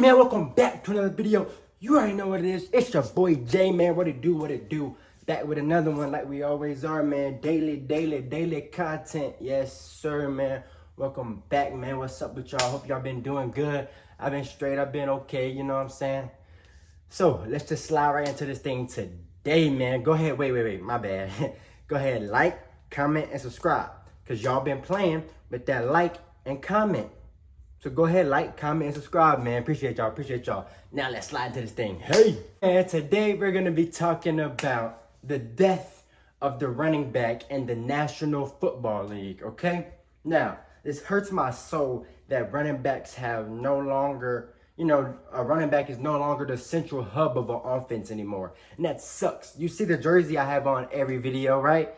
man, welcome back to another video. You already know what it is. It's your boy Jay, man. What it do? Back with another one like we always are, man. Daily content. Yes, sir, man. Welcome back, man. What's up with y'all? Hope y'all been doing good. I've been straight. I've been okay. You know what I'm saying? So, let's just slide right into this thing today, man. Go ahead. Wait. My bad. Go ahead. Like, comment, and subscribe. Because y'all been playing with that like and comment. So go ahead, like, comment, and subscribe, man. Appreciate y'all. Now let's slide into this thing. Hey! And today we're going to be talking about the death of the running back in the National Football League, okay? Now, this hurts my soul that running backs have no longer, a running back is no longer the central hub of an offense anymore. And that sucks. You see the jersey I have on every video, right?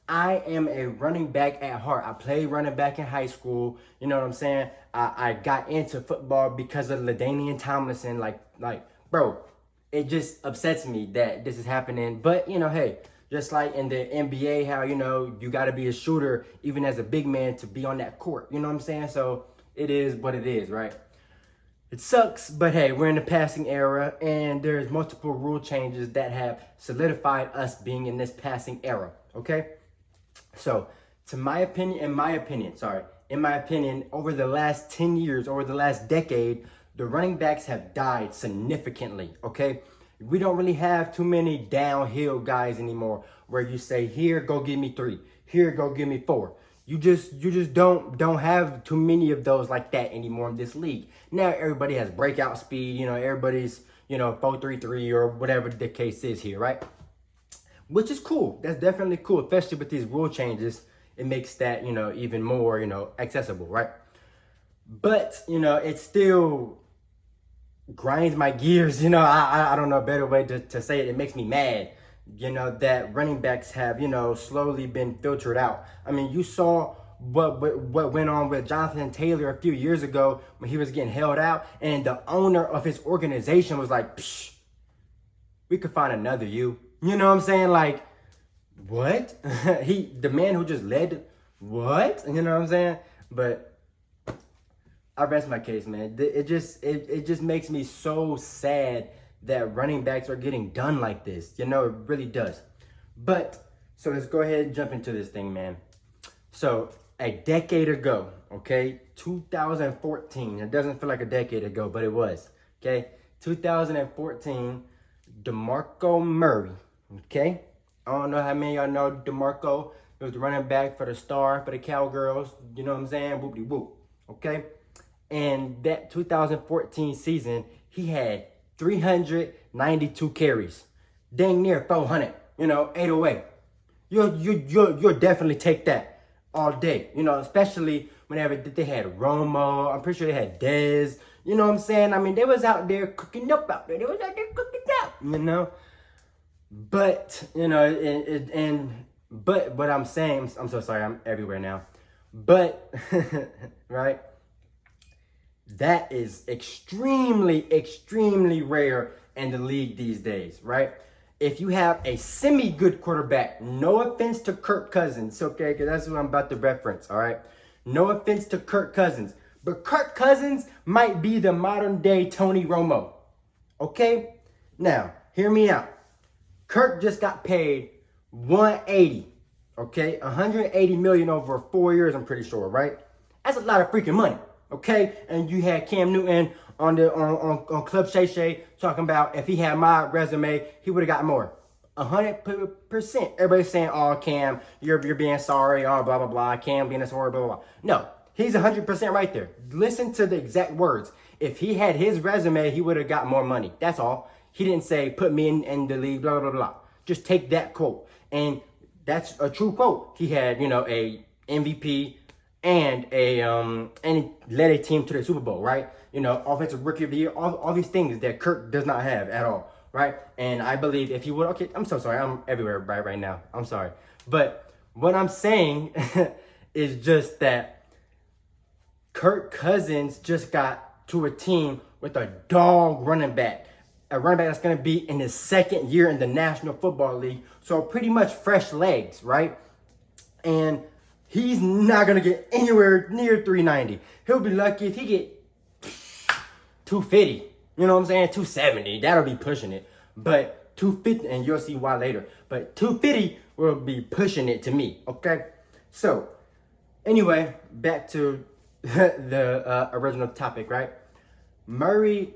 I am a running back at heart. I played running back in high school. You know what I'm saying? I got into football because of LaDainian Tomlinson. Like, bro, it just upsets me that this is happening. But, hey, just like in the NBA, how, you got to be a shooter even as a big man to be on that court. You know what I'm saying? So it is what it is, right? It sucks, but hey, we're in the passing era, and there's multiple rule changes that have solidified us being in this passing era, okay? So, in my opinion, over the last 10 years, over the last decade, the running backs have died significantly, okay? We don't really have too many downhill guys anymore where you say, here, go give me 3. Here, go give me 4. You just don't have too many of those like that anymore in this league. Now everybody has breakout speed, everybody's, 4.33 or whatever the case is here, right? Which is cool. That's definitely cool, especially with these rule changes. It makes that, even more, accessible, right? But, it still grinds my gears, I don't know a better way to say it. It makes me mad, that running backs have, slowly been filtered out. I mean, you saw what went on with Jonathan Taylor a few years ago when he was getting held out, and the owner of his organization was like, psh, we could find another you. You know what I'm saying? Like, what? The man who just led, what? You know what I'm saying? But I rest my case, man. It just makes me so sad that running backs are getting done like this. It really does. But, so let's go ahead and jump into this thing, man. So, a decade ago, okay, 2014, it doesn't feel like a decade ago, but it was, okay? 2014, DeMarco Murray, okay? I don't know how many of y'all know DeMarco. He was the running back for the Star, for the Cowgirls. You know what I'm saying? Whoop-de-whoop, okay? And that 2014 season, he had 392 carries. Dang near 400, 808. You'll definitely take that all day, especially whenever they had Romo. I'm pretty sure they had Dez. You know what I'm saying? I mean, they was out there cooking up out there. They was out there cooking up, But, but what I'm saying, I'm so sorry, I'm everywhere now. But, right? That is extremely rare in the league these days, right? If you have a semi-good quarterback, no offense to Kirk Cousins, okay? Because that's what I'm about to reference, all right? No offense to Kirk Cousins. But Kirk Cousins might be the modern-day Tony Romo, okay? Now, hear me out. Kirk just got paid $180, okay? $180 million over 4 years, I'm pretty sure, right? That's a lot of freaking money, okay? And you had Cam Newton on Club Shay Shay talking about if he had my resume, he would have got more. 100%. Everybody's saying, oh, Cam, you're being sorry, oh, blah, blah, blah. Cam being sorry, blah, blah, blah. No, he's 100% right there. Listen to the exact words. If he had his resume, he would have got more money. That's all. He didn't say, put me in the league, blah, blah, blah. Just take that quote. And that's a true quote. He had, a MVP and and led a team to the Super Bowl, right? Offensive rookie of the year, all these things that Kirk does not have at all, right? And I believe if he would, okay, I'm so sorry. I'm everywhere right now. I'm sorry. But what I'm saying is just that Kirk Cousins just got to a team with a dog running back. A running back that's going to be in his second year in the National Football League. So pretty much fresh legs, right? And he's not going to get anywhere near 390. He'll be lucky if he get 250. You know what I'm saying? 270. That'll be pushing it. But 250, and you'll see why later. But 250 will be pushing it to me. Okay? So, anyway, back to the original topic, right? Murray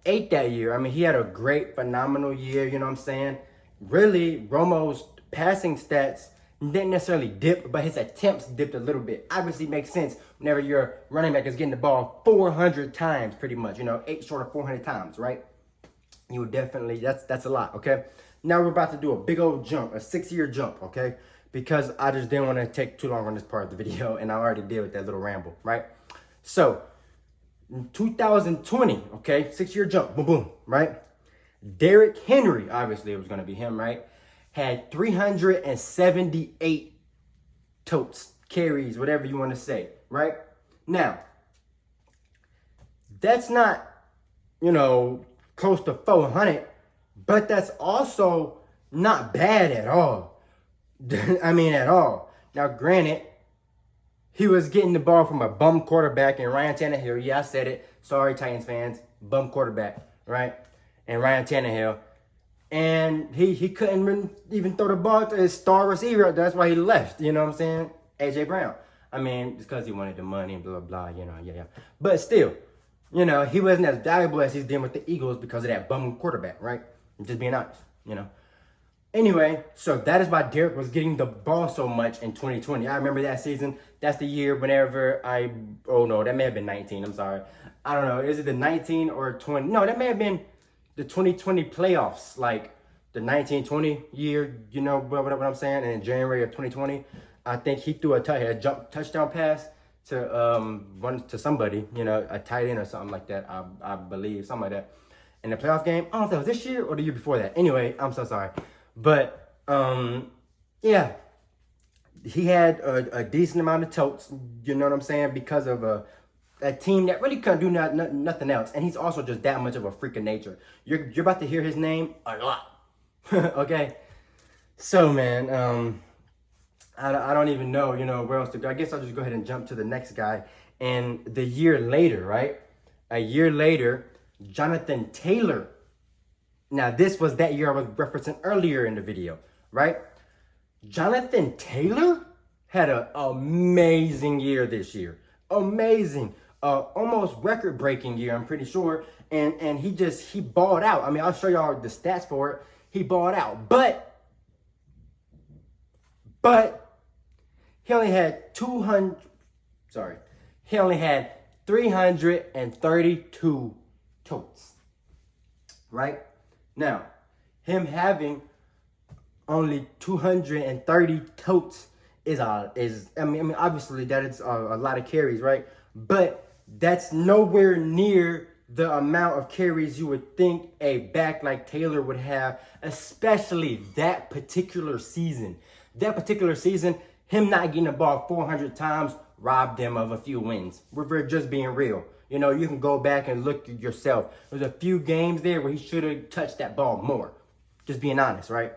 ate that year. I mean, he had a great, phenomenal year, you know what I'm saying? Really, Romo's passing stats didn't necessarily dip, but his attempts dipped a little bit. Obviously, it makes sense whenever your running back is getting the ball 400 times, pretty much, 8 short of 400 times, right? You would definitely, that's a lot, okay? Now we're about to do a big old jump, a 6-year jump, okay? Because I just didn't want to take too long on this part of the video, and I already did with that little ramble, right? So, in 2020, okay, 6-year jump, boom, boom, right? Derrick Henry, obviously it was going to be him, right? Had 378 totes, carries, whatever you want to say, right? Now, that's not, close to 400, but that's also not bad at all. I mean, at all. Now, granted, he was getting the ball from a bum quarterback and Ryan Tannehill. Yeah, I said it. Sorry, Titans fans. Bum quarterback, right? And Ryan Tannehill. And he couldn't even throw the ball to his star receiver. That's why he left. You know what I'm saying? A.J. Brown. I mean, it's because he wanted the money and blah, blah, blah, yeah. But still, he wasn't as valuable as he's been with the Eagles because of that bum quarterback, right? I'm just being honest, Anyway, so that is why Derrick was getting the ball so much in 2020. I remember that season. That's the year whenever oh no, that may have been 19. I'm sorry. I don't know. Is it the 19 or 20? No, that may have been the 2020 playoffs, like the 1920 year, what I'm saying? And in January of 2020, I think he threw a touchdown pass to somebody, a tight end or something like that. I believe, something like that. In the playoff game, I don't know if that was this year or the year before that. Anyway, I'm so sorry. But, yeah, he had a decent amount of totes, you know what I'm saying, because of a team that really couldn't do nothing else. And he's also just that much of a freak of nature. You're about to hear his name a lot, okay? So, man, I don't even know, where else to go. I guess I'll just go ahead and jump to the next guy. And the year later, right? A year later, Jonathan Taylor. Now, this was that year I was referencing earlier in the video, right? Jonathan Taylor had an amazing year this year. Amazing. Almost record-breaking year, I'm pretty sure. And he balled out. I mean, I'll show y'all the stats for it. He balled out. But he only had 332 totes. Right? Now, him having only 230 totes is obviously that is a lot of carries, right? But that's nowhere near the amount of carries you would think a back like Taylor would have, especially that particular season. That particular season, him not getting the ball 400 times robbed them of a few wins. We're just being real. You can go back and look at yourself. There's a few games there where he should have touched that ball more. Just being honest, right?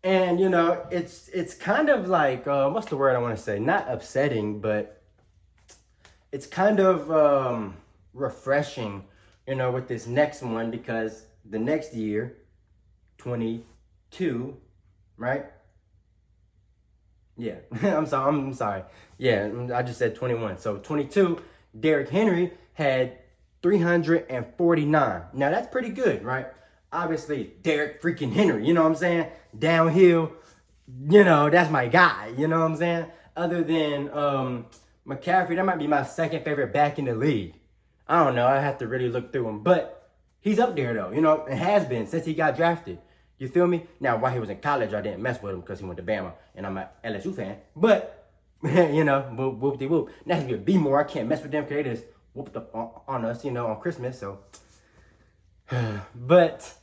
And, it's kind of like, what's the word I want to say? Not upsetting, but it's kind of refreshing, with this next one, because the next year, 22, right? Yeah, I'm sorry. Yeah, I just said 21. So 22, Derrick Henry had 349. Now that's pretty good, right? Obviously, Derrick freaking Henry, you know what I'm saying? Downhill, that's my guy, you know what I'm saying? Other than McCaffrey, that might be my second favorite back in the league. I don't know, I have to really look through him, but he's up there though, it has been since he got drafted. You feel me? Now, while he was in college, I didn't mess with him because he went to Bama, and I'm an LSU fan. But, whoop-de-whoop. Now he's a B more. I can't mess with them because they just whooped up on us, on Christmas. So, but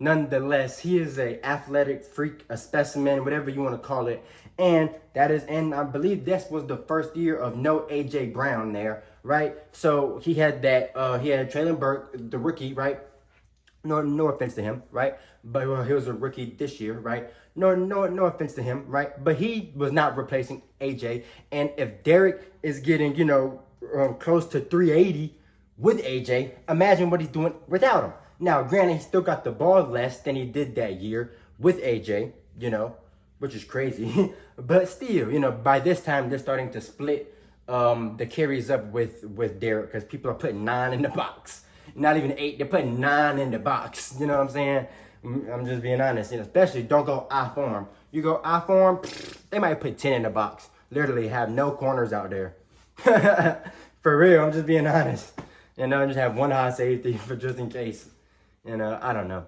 nonetheless, he is a athletic freak, a specimen, whatever you want to call it. And I believe this was the first year of no A.J. Brown there, right? So he had he had Traylon Burke, the rookie, right? No offense to him, right? But he was a rookie this year, right? No offense to him, right? But he was not replacing AJ. And if Derrick is getting, close to 380, with AJ. Imagine what he's doing without him. Now, granted, he still got the ball less than he did that year with AJ, which is crazy. But still, by this time, they're starting to split the carries up with Derek because people are putting 9 in the box. Not even 8, they're putting 9 in the box. You know what I'm saying? I'm just being honest. Especially don't go I form. You go I form, they might put 10 in the box. Literally have no corners out there. For real, I'm just being honest. Just have one high safety for just in case. I don't know.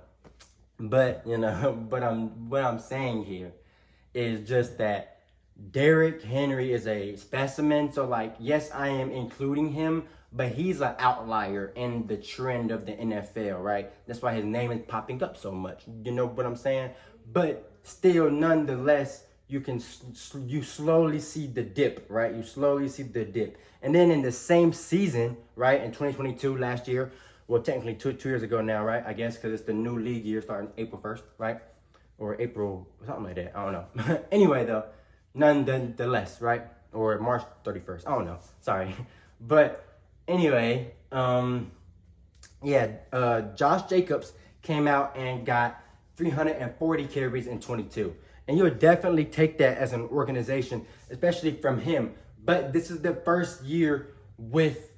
But, what I'm saying here is just that Derrick Henry is a specimen. So, yes, I am including him, but he's an outlier in the trend of the NFL, right? That's why his name is popping up so much. You know what I'm saying? But still, nonetheless, you slowly see the dip, right? You slowly see the dip. And then in the same season, right, in 2022, last year, well, technically two years ago now, right? I guess because it's the new league year starting April 1st, right? Or April, something like that. I don't know. Anyway, though, nonetheless, right? Or March 31st. I don't know. Sorry. But anyway, Josh Jacobs came out and got 340 carries in 22. And you would definitely take that as an organization, especially from him. But this is the first year with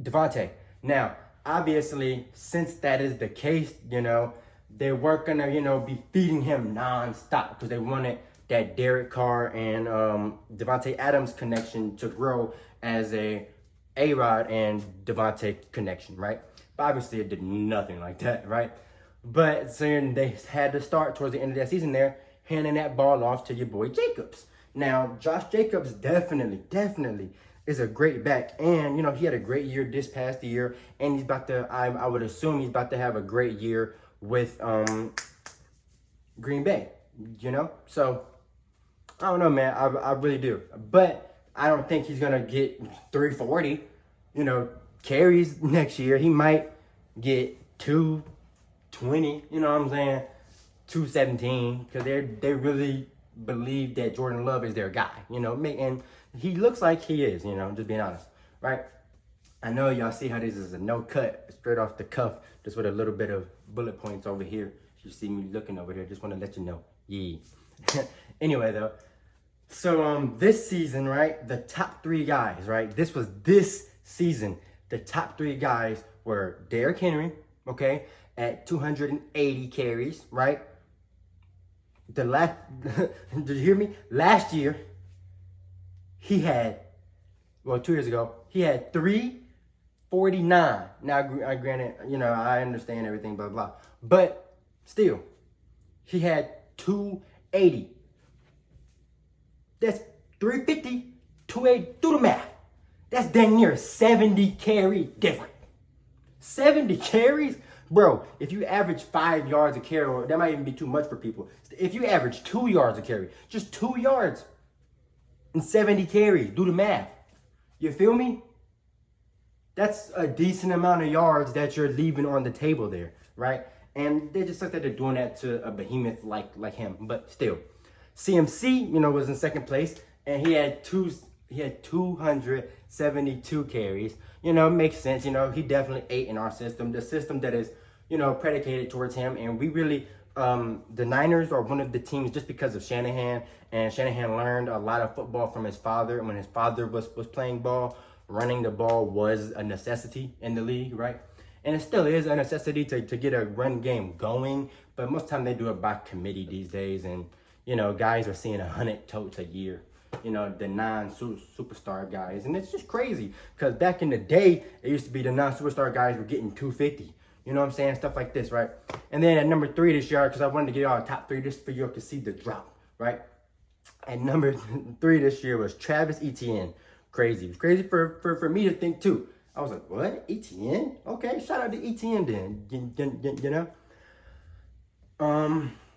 Davante. Now, obviously, since that is the case, they weren't going to, be feeding him nonstop because they wanted that Derek Carr and Davante Adams connection to grow as A-Rod and Davante connection, right? But obviously, it did nothing like that, right? But so they had to start towards the end of that season there, handing that ball off to your boy Jacobs. Now, Josh Jacobs definitely is a great back. And, he had a great year this past year. And he's about to, I would assume he's about to have a great year with Green Bay, So, I don't know, man. I really do. But I don't think he's going to get 340, carries next year. He might get 220, you know what I'm saying? 217, because they really believe that Jordan Love is their guy, and he looks like he is, just being honest, right? I know y'all see how this is a no cut, straight off the cuff, just with a little bit of bullet points over here. You see me looking over here, just want to let you know. Yeah. Anyway, though, so this season, right, the top 3 guys, right, this season, the top 3 guys were Derrick Henry, okay, at 280 carries, right? Did you hear me? Last year, he had, 2 years ago, he had 349. Now, granted, I understand everything, blah, blah. But still, he had 280. That's 350, 280, do the math. That's dang near 70 carry different. 70 carries? Bro, if you average 5 yards a carry, or that might even be too much for people. If you average 2 yards a carry, just 2 yards and 70 carries, do the math. You feel me? That's a decent amount of yards that you're leaving on the table there, right? And they just look like they're doing that to a behemoth like him. But still, CMC, was in second place, and he had 272 carries. Makes sense. He definitely ate in our system, the system that is, predicated towards him. And we really, the Niners are one of the teams just because of Shanahan. And Shanahan learned a lot of football from his father. And when his father was playing ball, running the ball was a necessity in the league, right? And it still is a necessity to get a run game going. But most of the time they do it by committee these days. And, guys are seeing 100 totes a year. The non-superstar guys. And it's just crazy. Because back in the day, it used to be the non-superstar guys were getting 250. You know what I'm saying? Stuff like this, right? And then at number 3 this year, because I wanted to get y'all top 3 just for you to see the drop, right? At number 3 this year was Travis Etienne. Crazy. It was crazy for me to think, too. I was like, what? Etienne? Okay, shout out to Etienne then.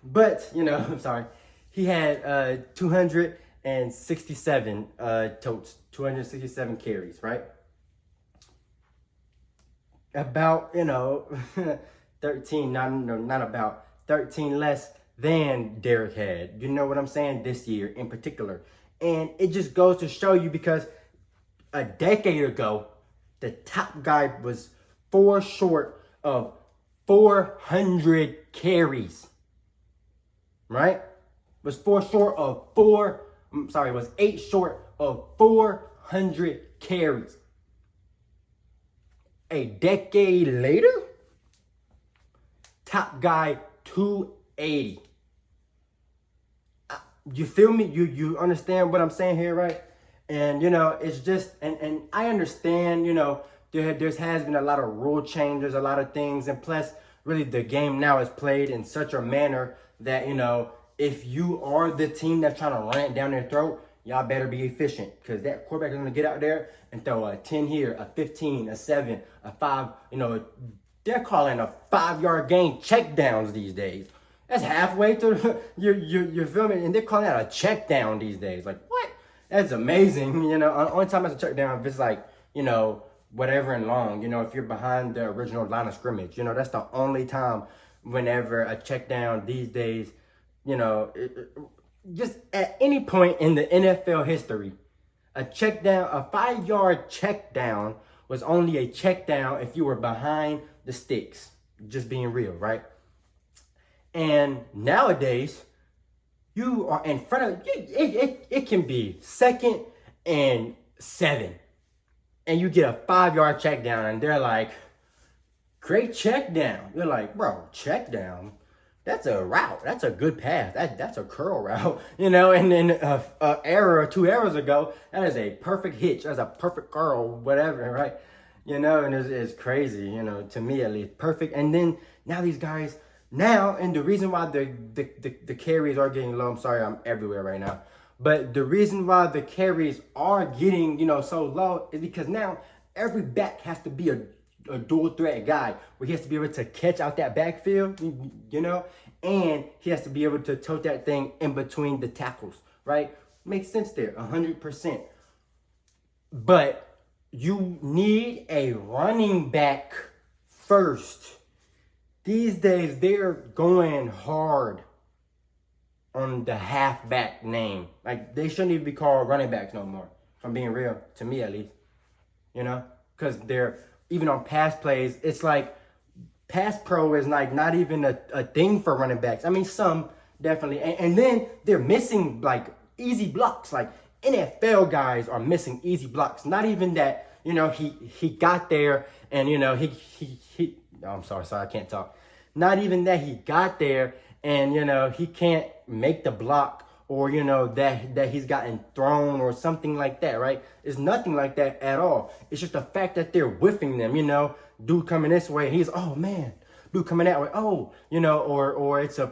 But, I'm sorry. He had 267 totes, 267 carries, right? About, 13, not about, 13 less than Derek had. You know what I'm saying? This year in particular. And it just goes to show you because a decade ago, The top guy was 4 short of 400 carries. Right? Was 4 short of 4, I'm sorry, was 8 short of 400 carries. A decade later, top guy 280. You feel me? You understand what I'm saying here, right? And it's just, and I understand, there has been a lot of rule changes, a lot of things, and plus really the game now is played in such a manner that if you are the team that's trying to run it down their throat, y'all better be efficient, because that quarterback is going to get out there and throw a 10 here, a 15, a 7, a 5. They're calling a 5-yard gain check downs these days. That's halfway through. You're filming, and they're calling that a check down these days. Like, what? That's amazing. Only time it's a check down if it's like, whatever and long. If you're behind the original line of scrimmage. That's the only time whenever a check down these days, just at any point in the NFL history, a check down, a 5-yard check down was only a check down if you were behind the sticks. Just being real, right? And nowadays, you are in front of it can be 2nd and 7, and you get a 5-yard check down, and they're like, great check down. You're like, bro, check down? That's a route. That's a good pass. That's a curl route, And then a error or 2 errors ago, that is a perfect hitch. That's a perfect curl, whatever, right? And it's crazy, to me at least, perfect. And then now these guys. And the reason why the carries are getting low, I'm sorry, I'm everywhere right now. But the reason why the carries are getting, so low is because now every back has to be a dual threat guy where he has to be able to catch out that backfield, and he has to be able to tote that thing in between the tackles, right? Makes sense there, 100%. But you need a running back first. These days, they're going hard on the halfback name. Like, they shouldn't even be called running backs no more, if I'm being real, to me at least. Because they're, even on pass plays, it's like pass pro is like not even a thing for running backs. I mean, some definitely. And then they're missing like easy blocks. Like, NFL guys are missing easy blocks. Not even that, he got there and, he oh, I'm sorry, I can't talk. Not even that he got there and, he can't make the block or, that he's gotten thrown or something like that, right? It's nothing like that at all. It's just the fact that they're whiffing them, dude coming this way. He's, oh, man, dude coming that way. Oh, or it's a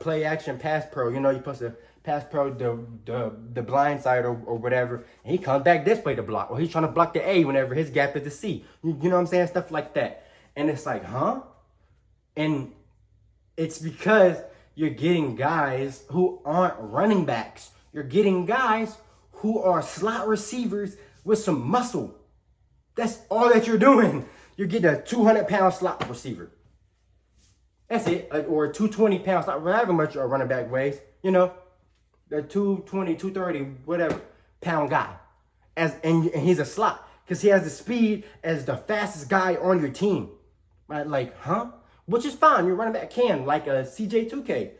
play action pass pro. You're supposed to pass pro the blind side or whatever. And he comes back this way to block. Or he's trying to block the A whenever his gap is the C. You know what I'm saying? Stuff like that. And it's like, huh? And it's because you're getting guys who aren't running backs. You're getting guys who are slot receivers with some muscle. That's all that you're doing. You're getting a 200-pound slot receiver. That's it. Or a 220-pound slot, however much a running back weighs. The 220, 230, whatever, pound guy. And he's a slot because he has the speed as the fastest guy on your team. Right? Like, huh? Which is fine. Your running back can, like a CJ2K,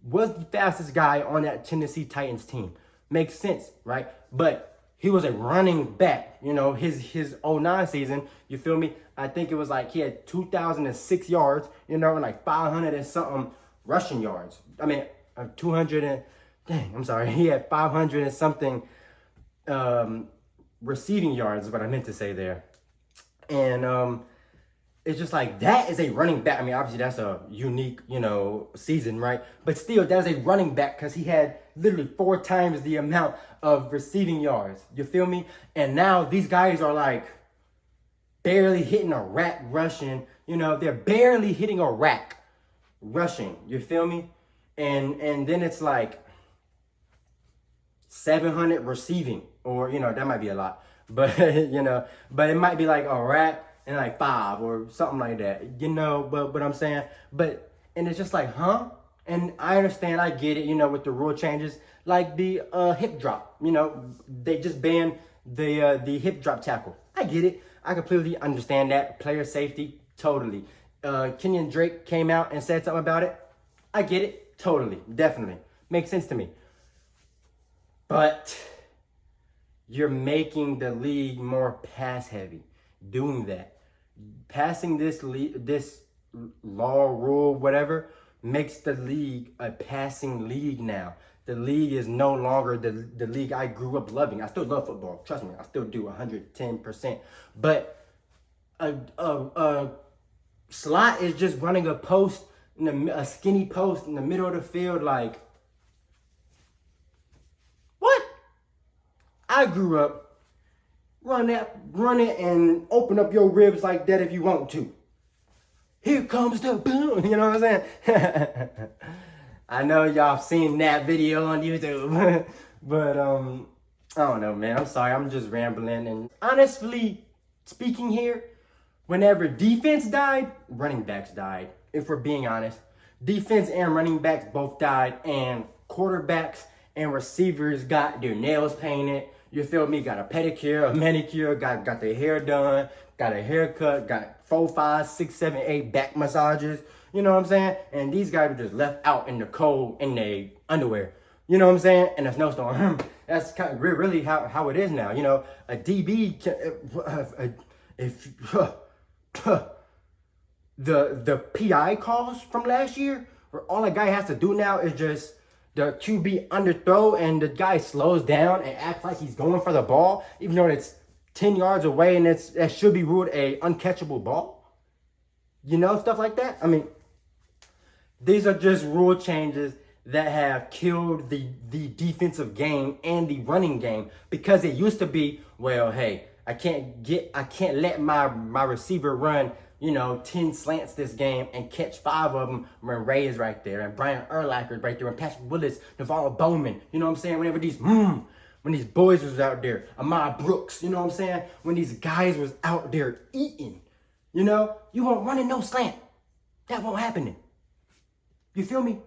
was the fastest guy on that Tennessee Titans team. Makes sense, right? But he was a running back. His 09 season, you feel me? I think it was like he had 2,006 yards, and like 500 and something rushing yards. I mean, 200 and, I'm sorry, he had 500 and something receiving yards is what I meant to say there. And it's just like, that is a running back. I mean, obviously that's a unique, season, right? But still, that's a running back because he had literally 4 times the amount of receiving yards. You feel me? And now these guys are like barely hitting a rack rushing. They're barely hitting a rack rushing. You feel me? And then it's like 700 receiving, or, that might be a lot. But, but it might be like a rack and like 5 or something like that, but what I'm saying, and it's just like, huh? And I understand, I get it, with the rule changes, like the hip drop, they just banned the hip drop tackle. I get it. I completely understand that. Player safety, totally. Kenyon Drake came out and said something about it. I get it, totally, definitely. Makes sense to me. But you're making the league more pass heavy. Doing that. Passing this law, rule, whatever, makes the league a passing league now. The league is no longer the league I grew up loving. I still love football. Trust me, I still do 110%. But a slot is just running a post, a skinny post in the middle of the field. Like, what? I grew up run it and open up your ribs like that if you want to. Here comes the boom. You know what I'm saying? I know y'all seen that video on YouTube. But I don't know, man. I'm sorry. I'm just rambling. And honestly speaking here, whenever defense died, running backs died. If we're being honest. Defense and running backs both died. And quarterbacks and receivers got their nails painted. You feel me? Got a pedicure, a manicure, got their hair done, got a haircut, got 4, 5, 6, 7, 8 back massages. You know what I'm saying? And these guys were just left out in the cold in their underwear. You know what I'm saying? In a snowstorm. That's kind of really how it is now. You know, a DB, the PI calls from last year, where all a guy has to do now is just the QB underthrow and the guy slows down and acts like he's going for the ball, even though it's 10 yards away and that should be ruled a uncatchable ball. You know, stuff like that. I mean, these are just rule changes that have killed the defensive game and the running game, because it used to be, well, hey, I can't let my receiver run, 10 slants this game and catch 5 of them when Ray is right there and Brian Urlacher is right there and Patrick Willis, Navarro Bowman. You know what I'm saying? Whenever when these boys was out there, Ahmad Brooks, you know what I'm saying? When these guys was out there eating, you won't run in no slant. That won't happen. You feel me?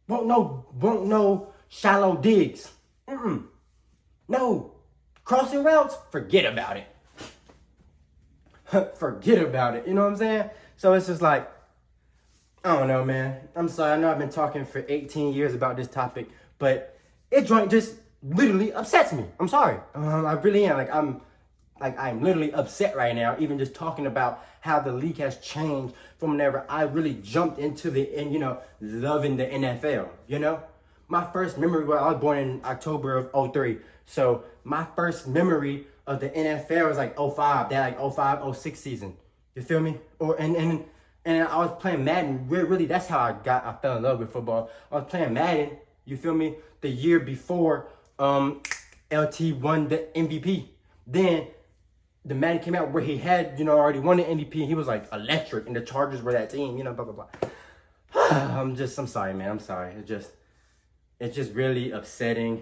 Won't no shallow digs. No. Crossing routes, forget about it. Forget about it. You know what I'm saying? So it's just like, I don't know, man. I'm sorry. I know I've been talking for 18 years about this topic, but it just literally upsets me. I'm sorry. I really am. I'm literally upset right now, even just talking about how the league has changed from whenever I really jumped into loving the NFL. My first memory, I was born in October of 03. So my first memory of the NFL was like 05, that 05, 06 season. You feel me? And I was playing Madden. Really, that's how I fell in love with football. I was playing Madden, you feel me? The year before LT won the MVP. Then the Madden came out where he had, already won the MVP, and he was like electric, and the Chargers were that team, blah, blah, blah. I'm sorry, man. I'm sorry. It's just really upsetting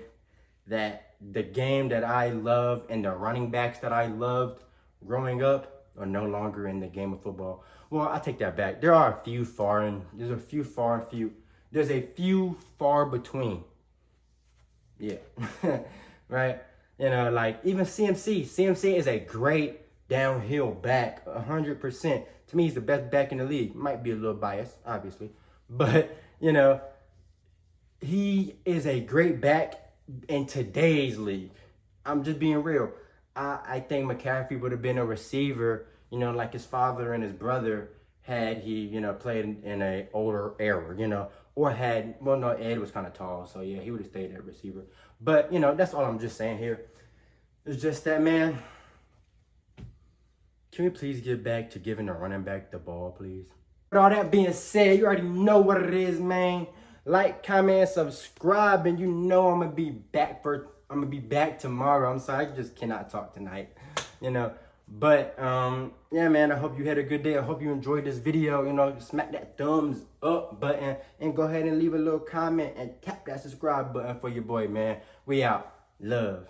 that the game that I love and the running backs that I loved growing up are no longer in the game of football. Well, I take that back. There's a few far between. Yeah. Right? Like even CMC. CMC is a great downhill back, 100%. To me, he's the best back in the league. Might be a little biased, obviously. But, he is a great back in today's league. I'm just being real. I think McCaffrey would have been a receiver, like his father and his brother had he, played in a older era, or Ed was kind of tall, so yeah, he would have stayed at receiver. But, that's all I'm just saying here. It's just that, man, can we please get back to giving the running back the ball, please? With all that being said, you already know what it is, man. Like, comment, subscribe, and I'm gonna be back tomorrow. I'm sorry, I just cannot talk tonight, But yeah, man, I hope you had a good day. I hope you enjoyed this video. Smack that thumbs up button and go ahead and leave a little comment and tap that subscribe button for your boy, man. We out. Love.